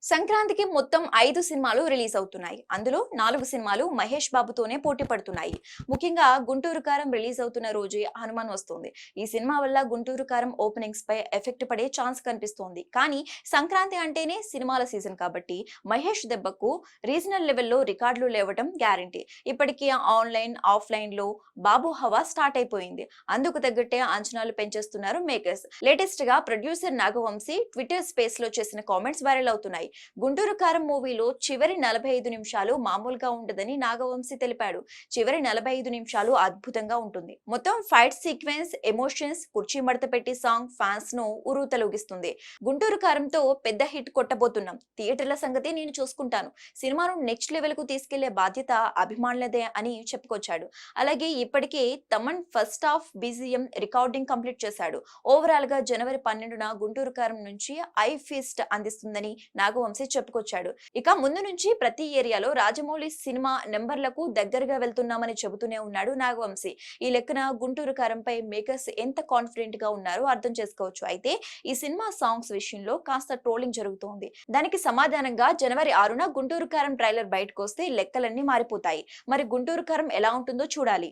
సంక్రాంతికి మొత్తం 5 సినిమాలు రిలీజ్ అవుతున్నాయి. అందులో 4 సినిమాలు మహేష్ బాబుతోనే పోటీ పడుతున్నాయి. ముఖ్యంగా 'గుంటూరు కారం' రిలీజ్ అవుతున్న రోజే హనుమాన్ వస్తుంది. ఈ సినిమా వల్ల 'గుంటూరు కారం' ఓపెనింగ్స్ పై ఎఫెక్ట్ పడే ఛాన్స్ కనిపిస్తోంది. కానీ సంక్రాంతి అంటేనే సినిమాల సీజన్ కాబట్టి మహేష్ దెబ్బకు రీజనల్ లెవెల్లో రికార్డులు లేవటం గ్యారంటీ. ఇప్పటికీ ఆన్లైన్, ఆఫ్లైన్ లో బాబు హవా స్టార్ట్ అయిపోయింది. అందుకు తగ్గట్టే అంచనాలు పెంచేస్తున్నారు మేకర్స్. లేటెస్ట్ గా ప్రొడ్యూసర్ నాగవంశీ ట్విట్టర్ స్పేస్ లో చేసిన కామెంట్స్ వైరల్ అవుతున్నాయి. గుంటూరు కారం మూవీలో చివరి 45 నిమిషాలు మామూలుగా ఉండదని నాగవంశీ తెలిపాడు. చివరి 45 నిమిషాలు అద్భుతంగా ఉంటుంది. మొత్తం ఫైట్ సీక్వెన్స్, ఎమోషన్స్, కుర్చీ మడత పెట్టి సాంగ్ ఫ్యాన్స్ ను ఉరుతలూగిస్తుంది. గుంటూరు కారంతో పెద్ద హిట్ కొట్టబోతున్నాం. థియేటర్ల సంగతి నేను చూసుకుంటాను. సినిమాను నెక్స్ట్ లెవెల్ కు తీసుకెళ్లే బాధ్యత అభిమానులదే అని చెప్పుకొచ్చాడు. అలాగే ఇప్పటికే Thaman first half BGM recording complete చేశాడు. ఓవరాల్ గా జనవరి 12న గుంటూరు కారం నుంచి ఐ ఫీస్ట్ అందిస్తుందని నాగవంశీ చెప్పుకొచ్చాడు. ఇక ముందు నుంచి ప్రతి ఏరియాలో రాజమౌళి సినిమా నెంబర్లకు దగ్గరగా వెళ్తున్నామని చెబుతూనే ఉన్నాడు నాగవంశీ. ఈ లెక్కన గుంటూరు కారంపై మేకర్స్ ఎంత కాన్ఫిడెంట్ గా ఉన్నారో అర్థం చేసుకోవచ్చు. అయితే ఈ సినిమా సాంగ్స్ విషయంలో కాస్త ట్రోలింగ్ జరుగుతోంది. దానికి సమాధానంగా జనవరి 6న గుంటూరు కారం ట్రైలర్ బయటకు వస్తే లెక్కలన్నీ మారిపోతాయి. మరి గుంటూరు కారం ఎలా ఉంటుందో చూడాలి.